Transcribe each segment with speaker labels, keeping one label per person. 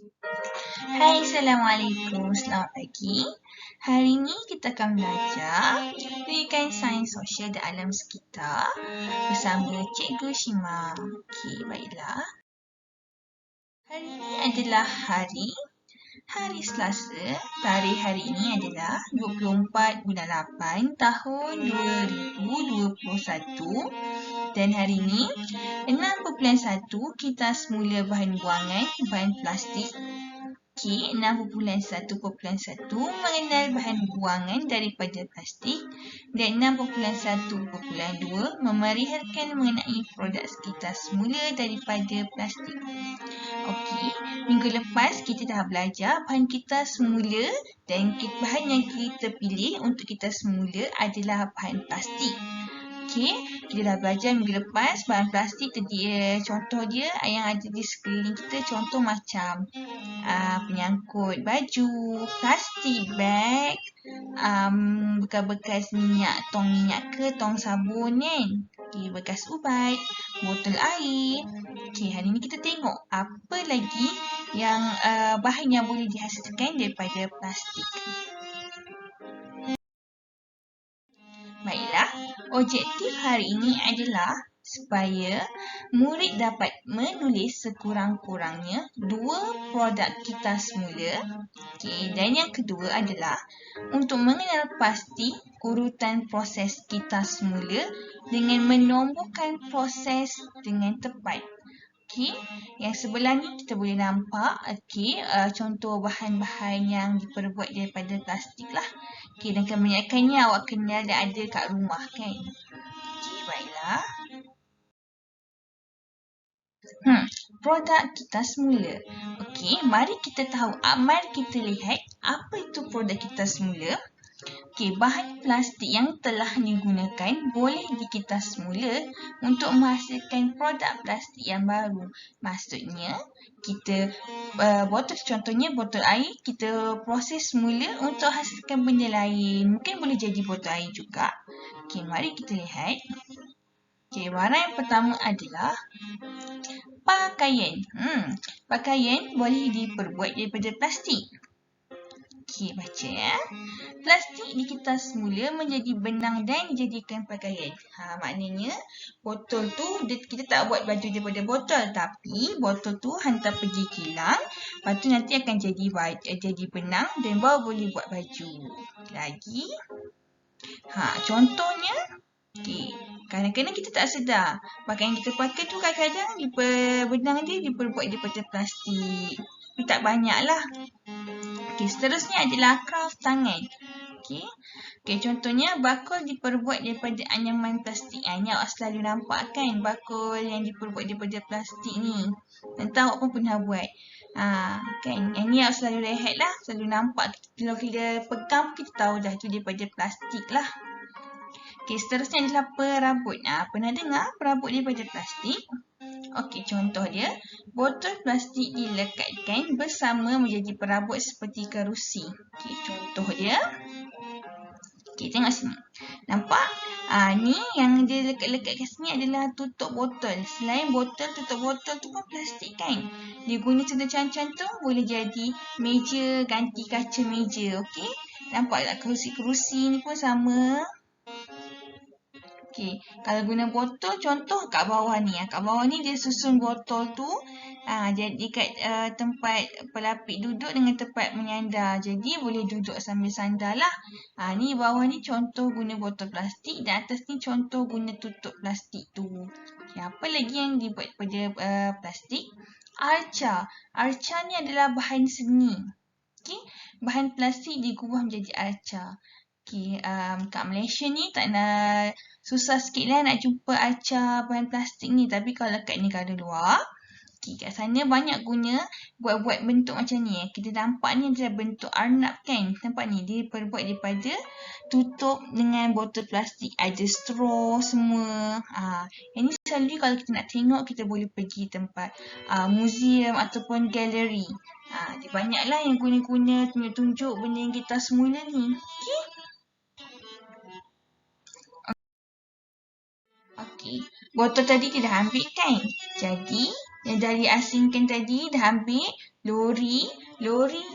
Speaker 1: Hai, Assalamualaikum. Selamat pagi. Hari ini kita akan belajar pendidikan sains sosial dan alam sekitar bersama Cikgu Shima. Okey, baiklah. Hari ini adalah hari Selasa. Tarikh hari ini adalah 24 bulan 8 tahun 2021. Dan hari ini 6.1 kita semula bahan buangan bahan plastik. Okey, 6.1.1 mengenal bahan buangan daripada plastik dan 6.1.2 memerihalkan mengenai produk sekitar semula daripada plastik. Okey, minggu lepas kita dah belajar bahan kita semula dan bahan yang kita pilih untuk kita semula adalah bahan plastik. Okey, kita dah belajar minggu lepas bahan plastik contoh dia yang ada di sekeliling kita, contoh macam penyangkut baju, plastik bag, bekas-bekas minyak, tong minyak ke tong sabun kan. Okay, bekas ubat, botol air. Okay, hari ni kita tengok apa lagi yang bahan yang boleh dihasilkan daripada plastik. Baiklah, objektif hari ini adalah supaya murid dapat menulis sekurang-kurangnya 2 produk kita semula. Okay, dan yang kedua adalah untuk mengenal pasti urutan proses kita semula dengan menomborkan proses dengan tepat. Okey, yang sebelah ni kita boleh nampak contoh bahan-bahan yang diperbuat daripada plastik lah. Okey, dan kebanyakannya awak kenal dan ada kat rumah kan. Okey, baiklah. Produk kita semula. Okey, mari kita lihat apa itu produk kita semula. Okey, bahan plastik yang telah digunakan boleh kita semula untuk menghasilkan produk plastik yang baru. Maksudnya, kita contohnya botol air, kita proses semula untuk hasilkan benda lain. Mungkin boleh jadi botol air juga. Okey, mari kita lihat. Okey, warna yang pertama adalah pakaian. Pakaian boleh diperbuat daripada plastik. Okey, baca ya. Plastik di kita semula menjadi benang dan dijadikan pakaian. Maknanya botol tu kita tak buat baju daripada botol, tapi botol tu hantar pergi kilang, lepas tu nanti akan jadi benang dan baru boleh buat baju. Lagi. Contohnya kadang-kadang kita tak sedar pakaian kita pakai tu kadang-kadang benang dia diperbuat daripada plastik. Tapi tak banyaklah. Okey, seterusnya adalah kraft tangan. Okey, contohnya bakul diperbuat daripada anyaman plastik. Ini awak selalu nampak kan bakul yang diperbuat daripada plastik ni. Nanti awak pun pernah buat. Kan, yang ni awak selalu lihat lah, selalu nampak. Kalau kita pegang kita tahu dah tu daripada plastik lah. Okey, seterusnya adalah perabot. Pernah dengar perabot daripada plastik? Okey, contoh dia, botol plastik dilekatkan bersama menjadi perabot seperti kerusi. Okey, contoh dia. Okey, tengok sini. Nampak? Ni yang dia lekat-lekat kat sini adalah tutup botol. Selain botol, tutup botol tu pun plastik kan? Dia guna contoh-contoh tu boleh jadi meja, ganti kaca meja. Okey, nampak tak kerusi-kerusi ni pun sama. Okey, kalau guna botol, contoh kat bawah ni. Kat bawah ni dia susun botol tu. Jadi kat tempat pelapik duduk dengan tempat menyandar. Jadi boleh duduk sambil sandar lah. Ni bawah ni contoh guna botol plastik. Dan atas ni contoh guna tutup plastik tu. Okay, apa lagi yang dibuat daripada plastik? Arca. Arca ni adalah bahan seni. Okay, bahan plastik digubah menjadi arca. Okay, kat Malaysia ni tak nak susah sikit lah nak jumpa arca bahan plastik ni. Tapi kalau kat negara luar, kat sana banyak guna buat-buat bentuk macam ni. Kita nampak ni adalah bentuk arnab kan. Nampak ni, dia diperbuat daripada tutup dengan botol plastik. Ada straw semua. Yang ni selalu kalau kita nak tengok, kita boleh pergi tempat museum ataupun galeri. Dia banyaklah yang guna-guna tunjuk-tunjuk benda yang kita semula ni. Okay. Okey, botol tadi kita dah ambil kan? Jadi, Yang dah diasingkan tadi, dah ambil lori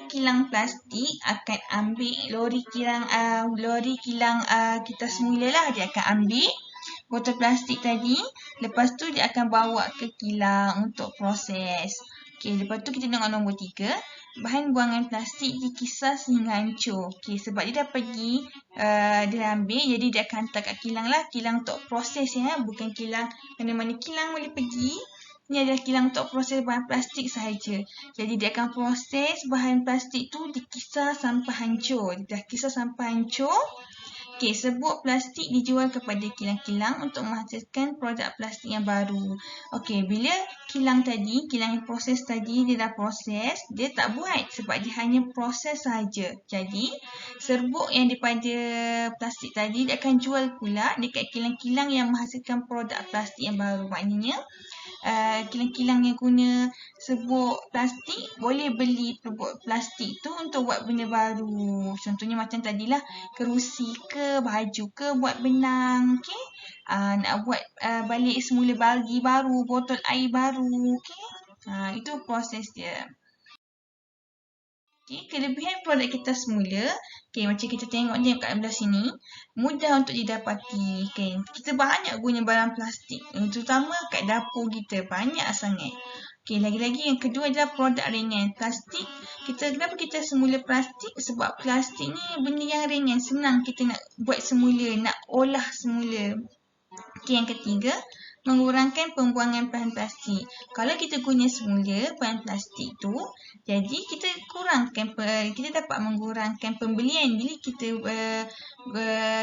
Speaker 1: kilang plastik akan ambil lori kilang kita semula lah, dia akan ambil botol plastik tadi, lepas tu dia akan bawa ke kilang untuk proses. Okey, lepas tu kita tengok nombor 3, bahan buangan plastik dikisar sehingga hancur. Okey, sebab dia dah pergi, dia ambil, jadi dia akan hantar kat kilang lah, kilang untuk proses ya, bukan kilang mana-mana kilang boleh pergi. Ni adalah kilang untuk proses bahan plastik sahaja. Jadi dia akan proses bahan plastik tu dikisar sampai hancur. Dah kisar sampai hancur. Okey, serbuk plastik dijual kepada kilang-kilang untuk menghasilkan produk plastik yang baru. Okey, bila kilang yang proses tadi, dia dah proses, dia tak buat sebab dia hanya proses sahaja. Jadi, serbuk yang daripada plastik tadi, dia akan jual pula dekat kilang-kilang yang menghasilkan produk plastik yang baru. Maknanya, kilang-kilang yang guna serbuk plastik boleh beli serbuk plastik tu untuk buat benda baru. Contohnya macam tadilah, kerusi ke, baju ke, buat benang. Okay? Nak buat balik semula balgi baru, botol air baru. Okay? Itu proses dia. Okay, kelebihan produk kita semula, okay, macam kita tengok ni kat belah sini, mudah untuk didapati. Okay, kita banyak guna barang plastik, terutama kat dapur kita, banyak sangat. Okay, lagi-lagi yang kedua adalah produk ringan. Plastik, kenapa kita semula plastik? Sebab plastik ni benda yang ringan, senang kita nak buat semula, nak olah semula. Okay, yang ketiga, mengurangkan pembuangan bahan plastik. Kalau kita guna semula bahan plastik tu, jadi kita dapat mengurangkan pembelian. Bila kita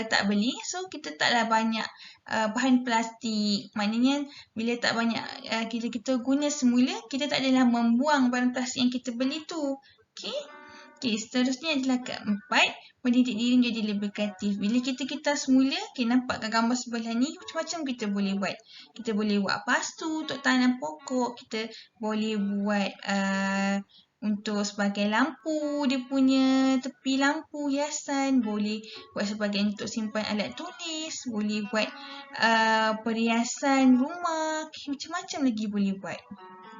Speaker 1: tak beli, so kita taklah banyak bahan plastik. Maknanya bila tak banyak kita guna semula, kita tak adalah membuang bahan plastik yang kita beli tu. Okey, seterusnya adalah keempat, mendidik diri menjadi lebih kreatif. Bila kita semula, nampak kat gambar sebelah ni, macam-macam kita boleh buat. Kita boleh buat pastu untuk tanam pokok, kita boleh buat untuk sebagai lampu, dia punya tepi lampu hiasan, boleh buat sebagai untuk simpan alat tulis, boleh buat perhiasan rumah, macam-macam lagi boleh buat.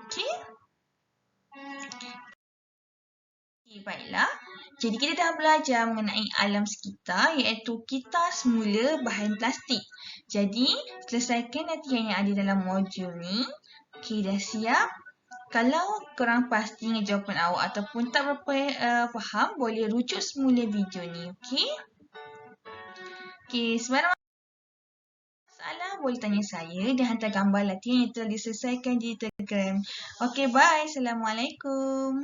Speaker 1: Okey? Baiklah, jadi kita dah belajar mengenai alam sekitar, iaitu kita semula bahan plastik. Jadi, selesaikan latihan yang ada dalam modul ni. Okey, dah siap? Kalau korang pasti dengan jawapan awak ataupun tak berapa faham, boleh rujuk semula video ni. Okey? Okey, sebarang masalah boleh tanya saya dan hantar gambar latihan yang telah diselesaikan di Telegram. Okey, bye. Assalamualaikum.